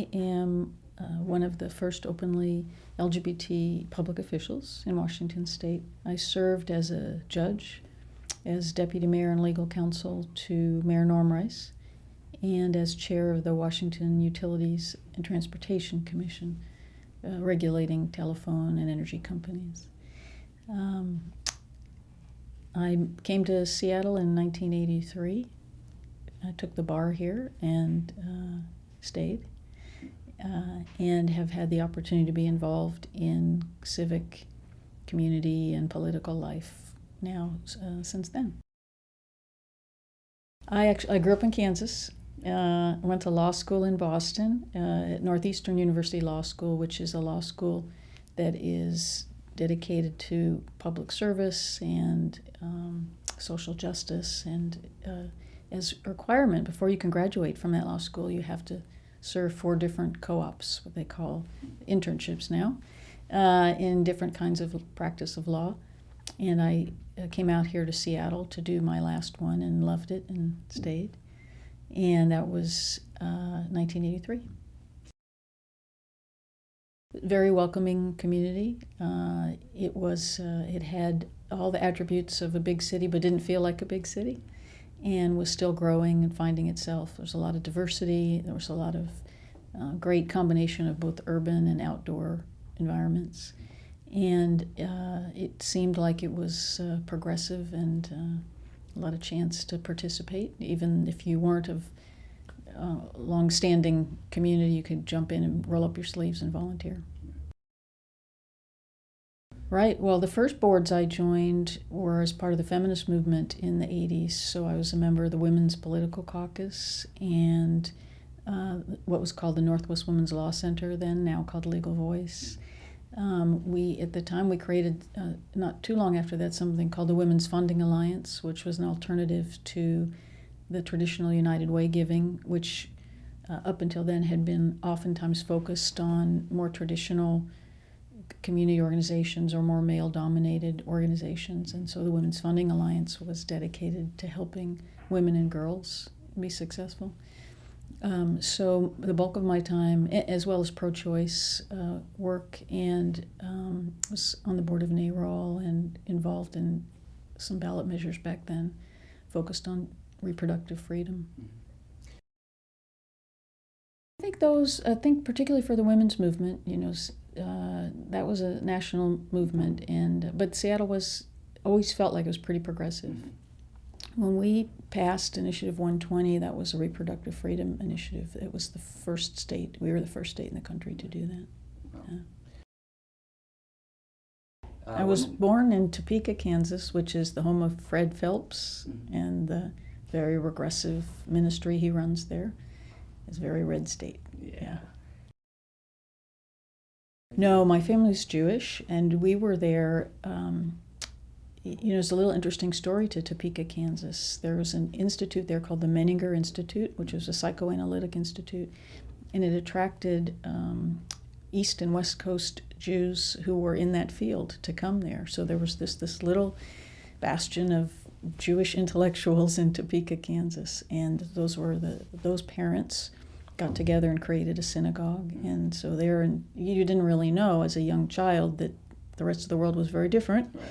I am one of the first openly LGBT public officials in Washington State. I served as a judge, as deputy mayor and legal counsel to Mayor Norm Rice, and as chair of the Washington Utilities and Transportation Commission, regulating telephone and energy companies. I came to Seattle in 1983. I took the bar here and stayed, and have had the opportunity to be involved in civic, community, and political life now since then. I grew up in Kansas. Went to law school in Boston at Northeastern University Law School, which is a law school that is dedicated to public service and social justice. And as a requirement, before you can graduate from that law school, you have to serve 4 different co-ops, what they call internships now, in different kinds of practice of law. And I came out here to Seattle to do my last one and loved it and stayed. And that was 1983. Very welcoming community. It had all the attributes of a big city, but didn't feel like a big city, and was still growing and finding itself. There was a lot of diversity. There was a lot of great combination of both urban and outdoor environments. And it seemed like it was progressive and a lot of chance to participate. Even if you weren't of long-standing community, you could jump in and roll up your sleeves and volunteer. Right. Well, the first boards I joined were as part of the feminist movement in the 80s. So I was a member of the Women's Political Caucus and what was called the Northwest Women's Law Center then, now called Legal Voice. At the time, we created, not too long after that, something called the Women's Funding Alliance, which was an alternative to the traditional United Way giving, which up until then had been oftentimes focused on more traditional community organizations or more male-dominated organizations. And so the Women's Funding Alliance was dedicated to helping women and girls be successful. So the bulk of my time, as well as pro-choice work, and was on the board of NARAL and involved in some ballot measures back then, focused on reproductive freedom. I think particularly for the women's movement, that was a national movement, but Seattle always felt like it was pretty progressive. When we passed Initiative 120, that was a reproductive freedom initiative. It was the first state. We were the first state in the country to do that. Yeah. I was born in Topeka, Kansas, which is the home of Fred Phelps and the very regressive ministry he runs there. It's a very red state. Yeah. No, my family's Jewish, and we were there. It's a little interesting story to Topeka, Kansas. There was an institute there called the Menninger Institute, which was a psychoanalytic institute, and it attracted East and West Coast Jews who were in that field to come there. So there was this little bastion of Jewish intellectuals in Topeka, Kansas, and those parents got together and created a synagogue. And so you didn't really know as a young child that the rest of the world was very different. Right.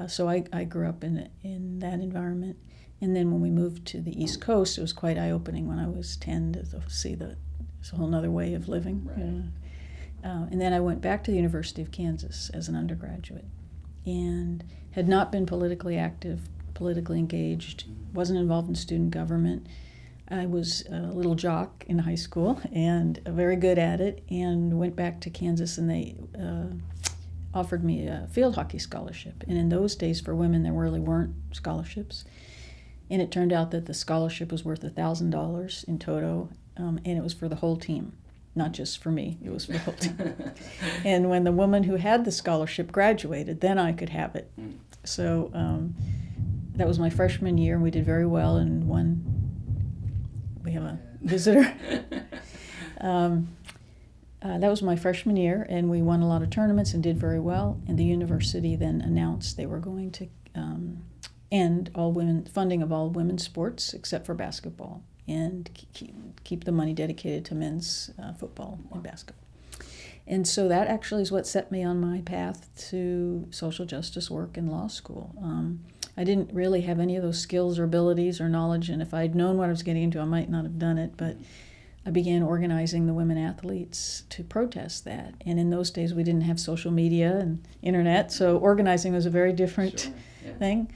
So I grew up in that environment. And then when we moved to the East Coast, it was quite eye-opening when I was 10 to see it's a whole other way of living. Right. And then I went back to the University of Kansas as an undergraduate and had not been politically active, politically engaged, wasn't involved in student government. I was a little jock in high school and very good at it, and went back to Kansas, and they offered me a field hockey scholarship. And in those days for women, there really weren't scholarships. And it turned out that the scholarship was worth $1,000 in toto, and it was for the whole team, not just for me. It was for the whole team. And when the woman who had the scholarship graduated, then I could have it. So that was my freshman year, and we did very well and won. We have a visitor. That was my freshman year, and we won a lot of tournaments and did very well. And the university then announced they were going to end funding of all women's sports except for basketball. and keep the money dedicated to men's football and basketball. And so that actually is what set me on my path to social justice work in law school. I didn't really have any of those skills or abilities or knowledge, and if I'd known what I was getting into, I might not have done it, but I began organizing the women athletes to protest that. And in those days, we didn't have social media and internet, so organizing was a very different thing.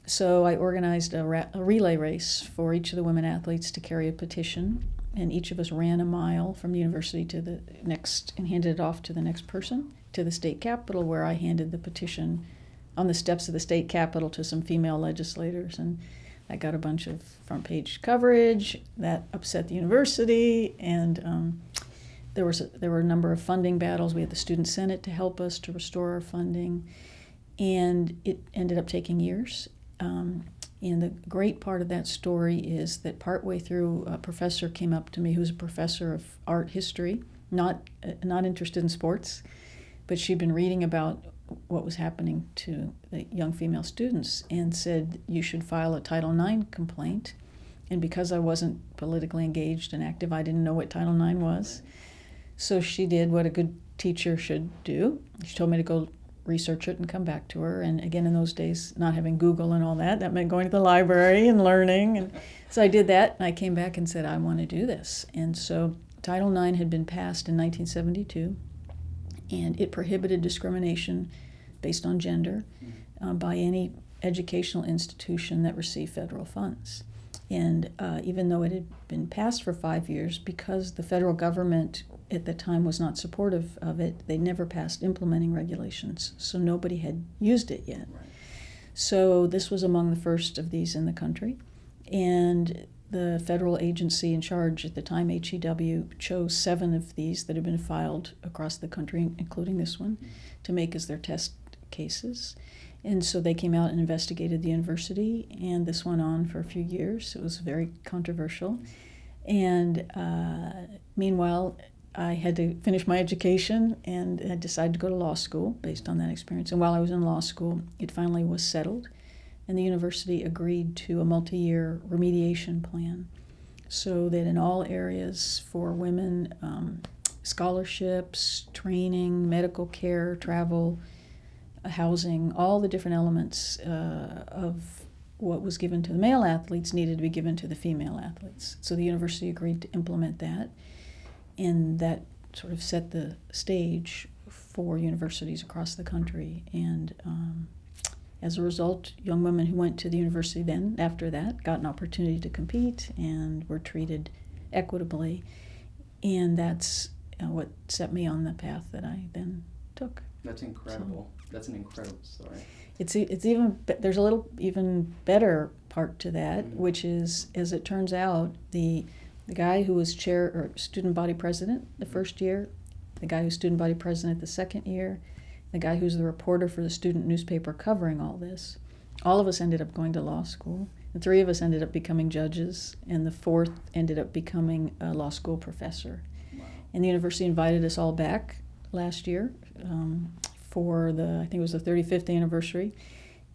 So I organized a relay race for each of the women athletes to carry a petition, and each of us ran a mile from the university to the next and handed it off to the next person, to the state capitol, where I handed the petition on the steps of the state capitol to some female legislators. And I got a bunch of front page coverage that upset the university, and there were a number of funding battles. We had the Student Senate to help us to restore our funding, and it ended up taking years. And the great part of that story is that partway through, a professor came up to me who's a professor of art history, not interested in sports, but she'd been reading about what was happening to the young female students and said, you should file a Title IX complaint. And because I wasn't politically engaged and active, I didn't know what Title IX was. So she did what a good teacher should do. She told me to go research it and come back to her. And again, in those days, not having Google and all that meant going to the library and learning. And so I did that, and I came back and said, I want to do this. And so Title IX had been passed in 1972, and it prohibited discrimination based on gender by any educational institution that received federal funds. And even though it had been passed for 5 years, because the federal government at the time was not supportive of it, they never passed implementing regulations, so nobody had used it yet. Right. So this was among the first of these in the country, and the federal agency in charge at the time, HEW, chose 7 of these that had been filed across the country, including this one, to make as their test cases. And so they came out and investigated the university, and this went on for a few years. It was very controversial. And meanwhile, I had to finish my education and had decided to go to law school based on that experience. And while I was in law school, it finally was settled, and the university agreed to a multi-year remediation plan so that in all areas for women, scholarships, training, medical care, travel, housing, all the different elements of what was given to the male athletes needed to be given to the female athletes. So the university agreed to implement that, and that sort of set the stage for universities across the country. And as a result, young women who went to the university then, after that, got an opportunity to compete and were treated equitably. And that's what set me on the path that I then took. That's incredible. So, that's an incredible story. It's even there's a little even better part to that, which is, as it turns out, the guy who was chair or student body president the first year, the guy who's student body president the second year, the guy who's the reporter for the student newspaper covering all this, all of us ended up going to law school. The 3 of us ended up becoming judges, and the 4th ended up becoming a law school professor. Wow. And the university invited us all back last year for I think it was the 35th anniversary,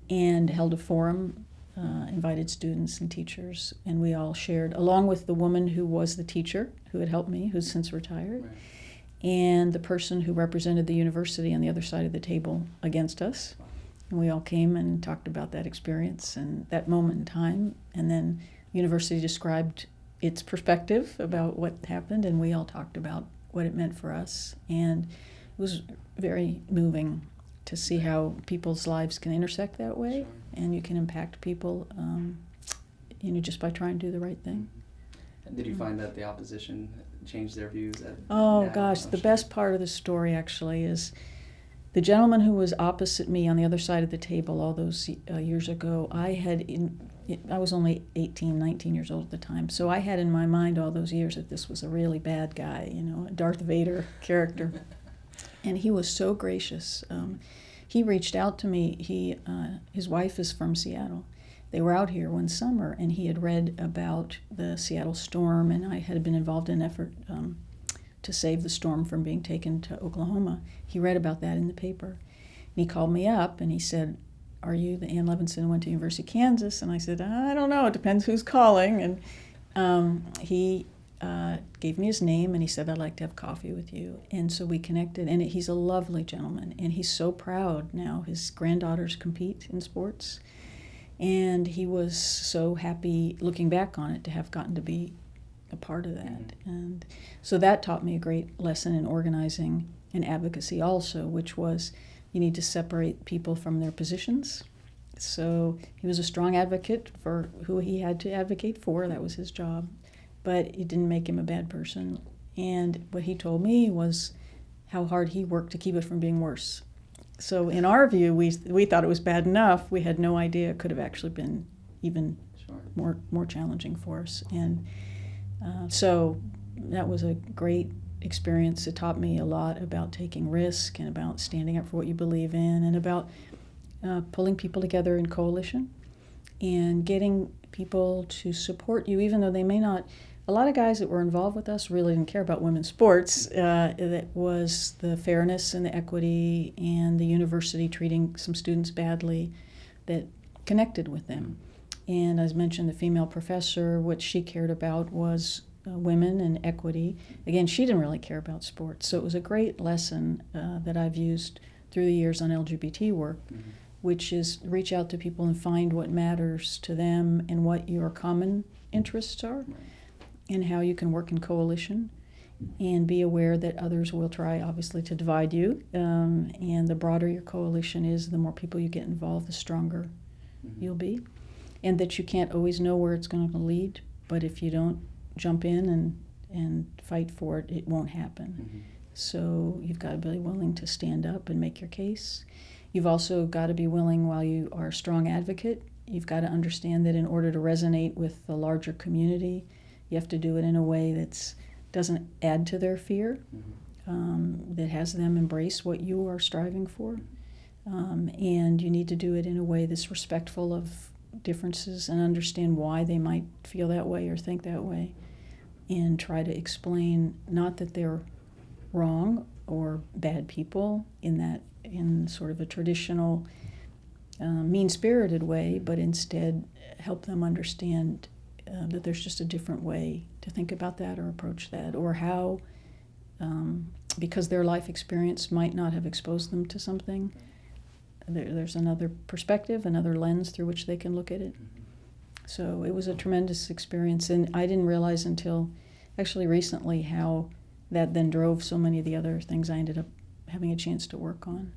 and held a forum, invited students and teachers, and we all shared, along with the woman who was the teacher who had helped me, who's since retired, right, and the person who represented the university on the other side of the table against us. And we all came and talked about that experience and that moment in time, and then the university described its perspective about what happened, and we all talked about what it meant for us. And it was very moving to see how people's lives can intersect that way, and you can impact people, just by trying to do the right thing. And did you find that the opposition changed their views? The best part of the story actually is the gentleman who was opposite me on the other side of the table all those years ago. I was only 18, 19 years old at the time, so I had in my mind all those years that this was a really bad guy, a Darth Vader character. And he was so gracious. He reached out to me. His wife is from Seattle. They were out here one summer, and he had read about the Seattle storm, and I had been involved in an effort to save the storm from being taken to Oklahoma. He read about that in the paper. And he called me up, and he said, "Are you the Ann Levinson who went to University of Kansas?" And I said, "I don't know. It depends who's calling." And He gave me his name, and he said, I'd like to have coffee with you. And so we connected, and he's a lovely gentleman, and he's so proud now. His granddaughters compete in sports, and he was so happy looking back on it to have gotten to be a part of that. Mm-hmm. And so that taught me a great lesson in organizing and advocacy also, which was you need to separate people from their positions. So he was a strong advocate for who he had to advocate for. That was his job. But it didn't make him a bad person. And what he told me was how hard he worked to keep it from being worse. So in our view, we thought it was bad enough. We had no idea it could have actually been even more challenging for us. And so that was a great experience. It taught me a lot about taking risk and about standing up for what you believe in and about pulling people together in coalition and getting people to support you, even though they may not. A lot of guys that were involved with us really didn't care about women's sports. That was the fairness and the equity and the university treating some students badly that connected with them. And as mentioned, the female professor, what she cared about was women and equity. Again, she didn't really care about sports. So it was a great lesson that I've used through the years on LGBT work, mm-hmm. which is reach out to people and find what matters to them and what your common interests are. Right. And how you can work in coalition and be aware that others will try, obviously, to divide you. And the broader your coalition is, the more people you get involved, the stronger mm-hmm. you'll be. And that you can't always know where it's going to lead, but if you don't jump in and fight for it, it won't happen. Mm-hmm. So you've got to be willing to stand up and make your case. You've also got to be willing, while you are a strong advocate, you've got to understand that in order to resonate with the larger community, you have to do it in a way that doesn't add to their fear, mm-hmm. That has them embrace what you are striving for. And you need to do it in a way that's respectful of differences and understand why they might feel that way or think that way. And try to explain not that they're wrong or bad people in sort of a traditional, mean-spirited way, but instead help them understand that there's just a different way to think about that or approach that, or how, because their life experience might not have exposed them to something, there's another perspective, another lens through which they can look at it. So it was a tremendous experience, and I didn't realize until actually recently how that then drove so many of the other things I ended up having a chance to work on.